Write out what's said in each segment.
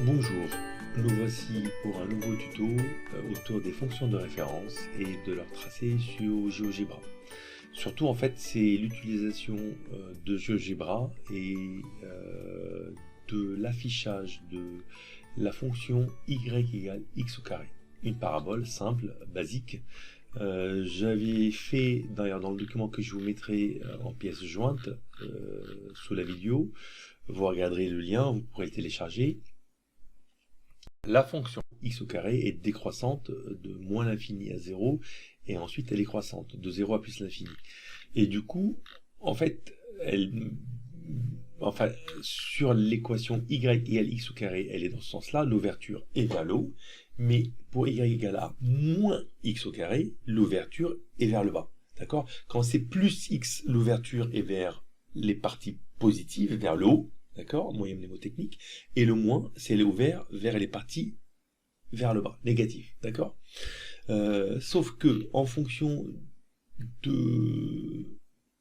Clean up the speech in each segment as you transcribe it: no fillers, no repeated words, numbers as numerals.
Bonjour, nous voici pour un nouveau tuto autour des fonctions de référence et de leur tracé sur GeoGebra. Surtout en fait c'est l'utilisation de GeoGebra et de l'affichage de la fonction y égale x au carré. Une parabole simple, basique. J'avais fait d'ailleurs dans le document que je vous mettrai en pièce jointe sous la vidéo. Vous regarderez le lien, vous pourrez le télécharger. La fonction x au carré est décroissante de moins l'infini à 0 et ensuite elle est croissante de 0 à plus l'infini. Et du coup, en fait, sur l'équation y égale x au carré, elle est dans ce sens-là, l'ouverture est vers le haut, mais pour y égale à moins x au carré, l'ouverture est vers le bas. D'accord? Quand c'est plus x, l'ouverture est vers les parties positives, vers le haut, d'accord, moyen mnémotechnique, et le moins, c'est ouvert vers les parties vers le bas, négatives, d'accord. Sauf que, en fonction de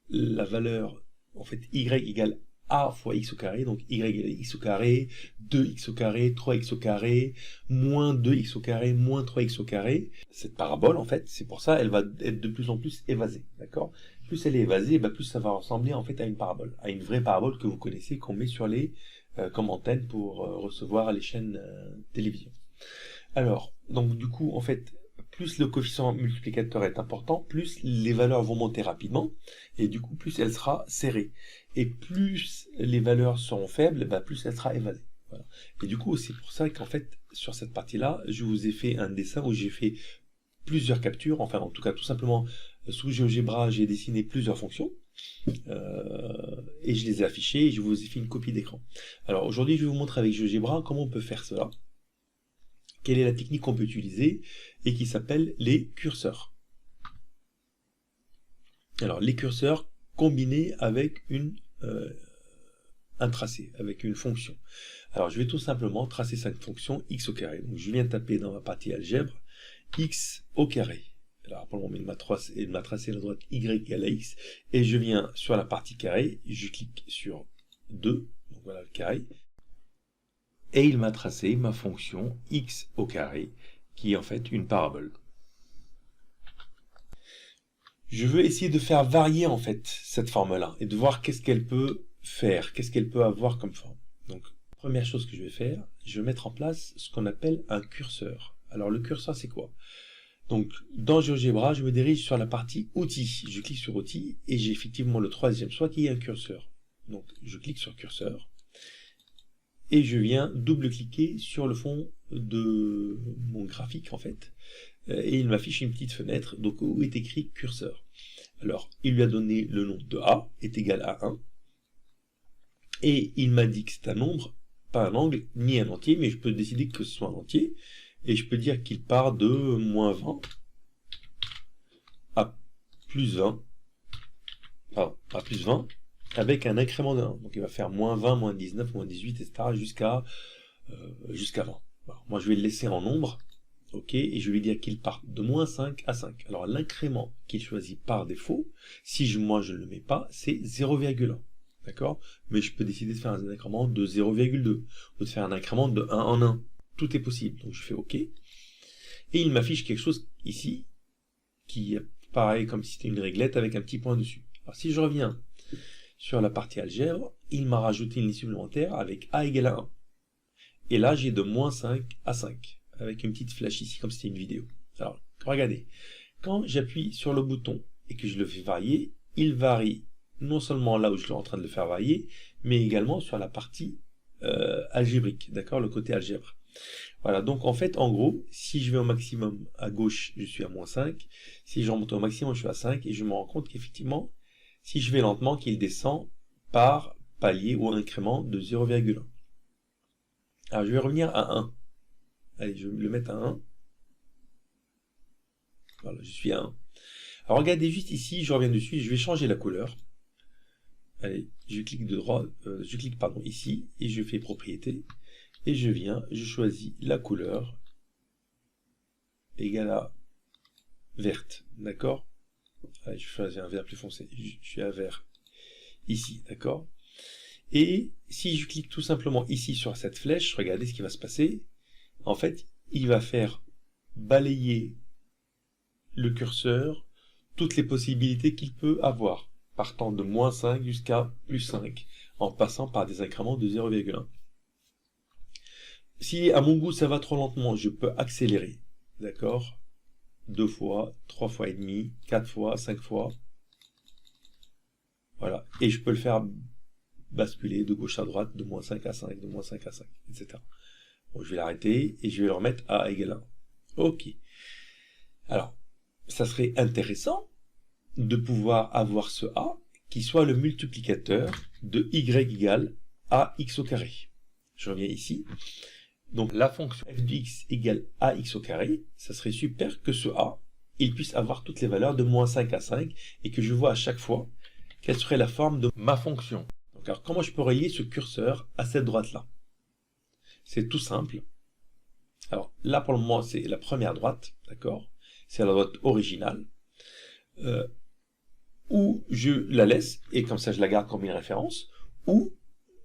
la valeur, en fait, y égale a fois x au carré, donc y égale x au carré, 2x au carré, 3x au carré, moins 2x au carré, moins 3x au carré, cette parabole, en fait, c'est pour ça, elle va être de plus en plus évasée, d'accord. Plus elle est évasée, plus ça va ressembler en fait à une parabole, à une vraie parabole que vous connaissez, qu'on met sur les comme antenne pour recevoir les chaînes télévision. Alors, donc du coup, en fait, plus le coefficient multiplicateur est important, plus les valeurs vont monter rapidement, et du coup, plus elle sera serrée. Et plus les valeurs seront faibles, plus elle sera évasée. Voilà. Et du coup, c'est pour ça qu'en fait, sur cette partie-là, je vous ai fait un dessin où j'ai fait plusieurs captures, enfin en tout cas tout simplement sous GeoGebra j'ai dessiné plusieurs fonctions et je les ai affichées et je vous ai fait une copie d'écran. Alors aujourd'hui je vais vous montrer avec GeoGebra comment on peut faire cela, quelle est la technique qu'on peut utiliser et qui s'appelle les curseurs. Alors les curseurs combinés avec un tracé, avec une fonction. Alors je vais tout simplement tracer cette fonction x au carré. Donc je viens de taper dans ma partie algèbre x au carré. Alors pour le moment, il m'a tracé la droite y égale à x, et je viens sur la partie carré, je clique sur 2, donc voilà le carré, et il m'a tracé ma fonction x au carré, qui est en fait une parabole. Je veux essayer de faire varier en fait cette forme-là, et de voir qu'est-ce qu'elle peut faire, qu'est-ce qu'elle peut avoir comme forme. Donc, première chose que je vais faire, je vais mettre en place ce qu'on appelle un curseur. Alors le curseur c'est quoi? Donc, dans GeoGebra, je me dirige sur la partie outils. Je clique sur outils et j'ai effectivement le troisième choix qui est un curseur. Donc, je clique sur curseur et je viens double-cliquer sur le fond de mon graphique en fait. Et il m'affiche une petite fenêtre donc où est écrit curseur. Alors, il lui a donné le nom de A est égal à 1 et il m'a dit que c'est un nombre, pas un angle ni un entier, mais je peux décider que ce soit un entier. Et je peux dire qu'il part de moins 20 à plus 20, à plus 20, avec un incrément de 1. Donc il va faire moins 20, moins 19, moins 18, etc. jusqu'à 20. Alors, moi je vais le laisser en nombre, ok, et je vais lui dire qu'il part de moins 5 à 5. Alors l'incrément qu'il choisit par défaut, si moi je ne le mets pas, c'est 0,1. D'accord? Mais je peux décider de faire un incrément de 0,2, ou de faire un incrément de 1 en 1. Tout est possible. Donc je fais OK. Et il m'affiche quelque chose ici, qui apparaît comme si c'était une réglette avec un petit point dessus. Alors si je reviens sur la partie algèbre, il m'a rajouté une ligne supplémentaire avec a égale à 1. Et là j'ai de moins 5 à 5, avec une petite flèche ici comme si c'était une vidéo. Alors regardez, quand j'appuie sur le bouton et que je le fais varier, il varie non seulement là où je suis en train de le faire varier, mais également sur la partie algébrique, d'accord, le côté algèbre. Voilà, donc en fait, en gros, si je vais au maximum à gauche, je suis à moins 5. Si je remonte au maximum, je suis à 5. Et je me rends compte qu'effectivement, si je vais lentement, qu'il descend par palier ou incrément de 0,1. Alors je vais revenir à 1. Allez, je vais le mettre à 1. Voilà, je suis à 1. Alors regardez juste ici, je reviens dessus, je vais changer la couleur. Allez, je clique ici, et je fais propriété. Et je viens, je choisis la couleur égale à verte, d'accord? Allez, je choisis un vert plus foncé, je suis à vert ici, d'accord? Et si je clique tout simplement ici sur cette flèche, regardez ce qui va se passer. En fait, il va faire balayer le curseur toutes les possibilités qu'il peut avoir, partant de moins 5 jusqu'à plus 5, en passant par des incréments de 0,1. Si à mon goût ça va trop lentement, je peux accélérer, d'accord? 2 fois, 3 fois et demi, 4 fois, 5 fois. Voilà, et je peux le faire basculer de gauche à droite, de moins 5 à 5, de moins 5 à 5, etc. Bon, je vais l'arrêter et je vais le remettre à égale 1. Ok. Alors, ça serait intéressant de pouvoir avoir ce a qui soit le multiplicateur de y égale ax au carré. Je reviens ici. Donc la fonction f de x égale ax au carré, ça serait super que ce a, il puisse avoir toutes les valeurs de moins 5 à 5 et que je vois à chaque fois quelle serait la forme de ma fonction. Donc, alors comment je peux relier ce curseur à cette droite-là? C'est tout simple. Alors là pour le moment c'est la première droite, d'accord? C'est la droite originale. Ou je la laisse, et comme ça je la garde comme une référence, ou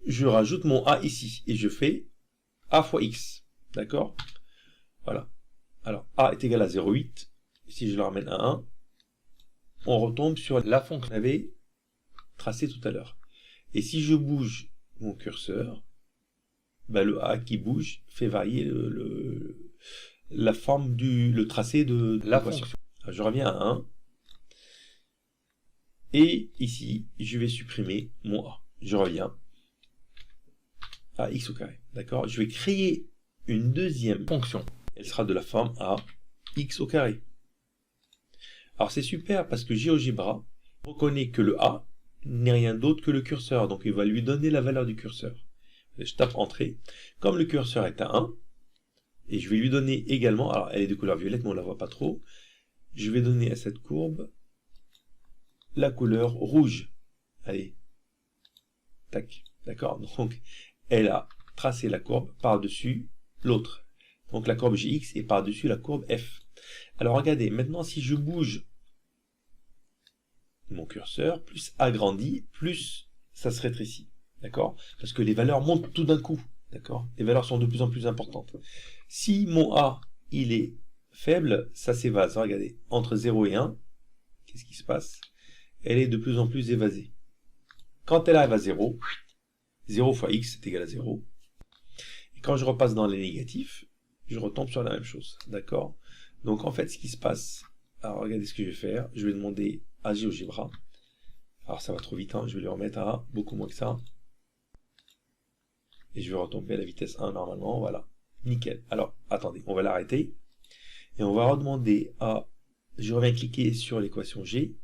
je rajoute mon a ici, et je fais a fois x, d'accord? Voilà. Alors, a est égal à 0,8, si je le ramène à 1, on retombe sur la fonction qu'on avait tracée tout à l'heure. Et si je bouge mon curseur, ben le a qui bouge fait varier la forme le tracé de la fonction. Alors, je reviens à 1, et ici, je vais supprimer mon a. Je reviens à x au carré. D'accord? Je vais créer une deuxième fonction. Elle sera de la forme a x au carré. Alors c'est super parce que GeoGebra reconnaît que le a n'est rien d'autre que le curseur. Donc il va lui donner la valeur du curseur. Je tape entrée. Comme le curseur est à 1, et je vais lui donner également, alors elle est de couleur violette mais on ne la voit pas trop, je vais donner à cette courbe la couleur rouge. Allez. Tac. D'accord? Donc elle a tracé la courbe par-dessus l'autre. Donc la courbe Gx est par-dessus la courbe F. Alors regardez, maintenant si je bouge mon curseur, plus agrandi, plus ça se rétrécit. D'accord? Parce que les valeurs montent tout d'un coup. D'accord? Les valeurs sont de plus en plus importantes. Si mon A, il est faible, ça s'évase. Regardez, entre 0 et 1, qu'est-ce qui se passe? Elle est de plus en plus évasée. Quand elle arrive à 0, 0 fois x est égal à 0. Et quand je repasse dans les négatifs, je retombe sur la même chose. D'accord? Donc en fait, ce qui se passe, alors regardez ce que je vais faire. Je vais demander à GeoGebra. Alors ça va trop vite, hein, je vais le remettre à beaucoup moins que ça. Et je vais retomber à la vitesse 1 normalement, voilà. Nickel. Alors, attendez, on va l'arrêter. Et on va redemander à... Je reviens cliquer sur l'équation G.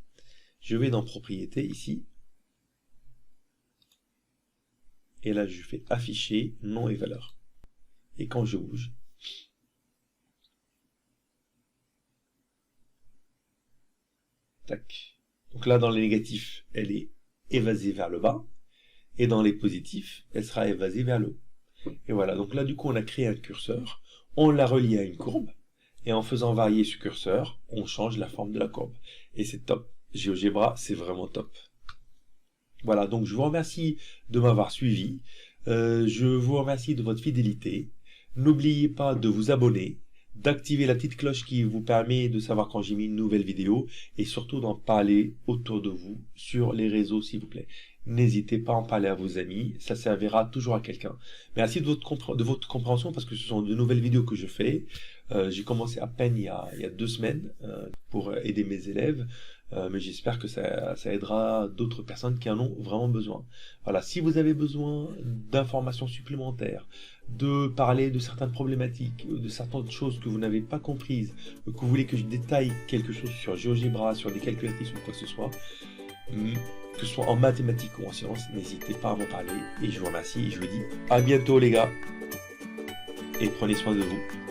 Je vais dans Propriétés, ici. Et là, je fais Afficher, nom et valeur. Et quand je bouge... Tac. Donc là, dans les négatifs, elle est évasée vers le bas. Et dans les positifs, elle sera évasée vers le haut. Et voilà, donc là, du coup, on a créé un curseur. On l'a relié à une courbe. Et en faisant varier ce curseur, on change la forme de la courbe. Et c'est top. GeoGebra, c'est vraiment top. Voilà, donc je vous remercie de m'avoir suivi. Je vous remercie de votre fidélité. N'oubliez pas de vous abonner, d'activer la petite cloche qui vous permet de savoir quand j'ai mis une nouvelle vidéo et surtout d'en parler autour de vous sur les réseaux, s'il vous plaît. N'hésitez pas à en parler à vos amis, ça servira toujours à quelqu'un. Merci de votre compréhension parce que ce sont de nouvelles vidéos que je fais. J'ai commencé à peine il y a 2 semaines pour aider mes élèves. Mais j'espère que ça aidera d'autres personnes qui en ont vraiment besoin. Voilà, si vous avez besoin d'informations supplémentaires, de parler de certaines problématiques, de certaines choses que vous n'avez pas comprises, que vous voulez que je détaille quelque chose sur GeoGebra, sur des calculatrices ou quoi que ce soit en mathématiques ou en sciences, n'hésitez pas à m'en parler. Et je vous remercie et je vous dis à bientôt les gars. Et prenez soin de vous.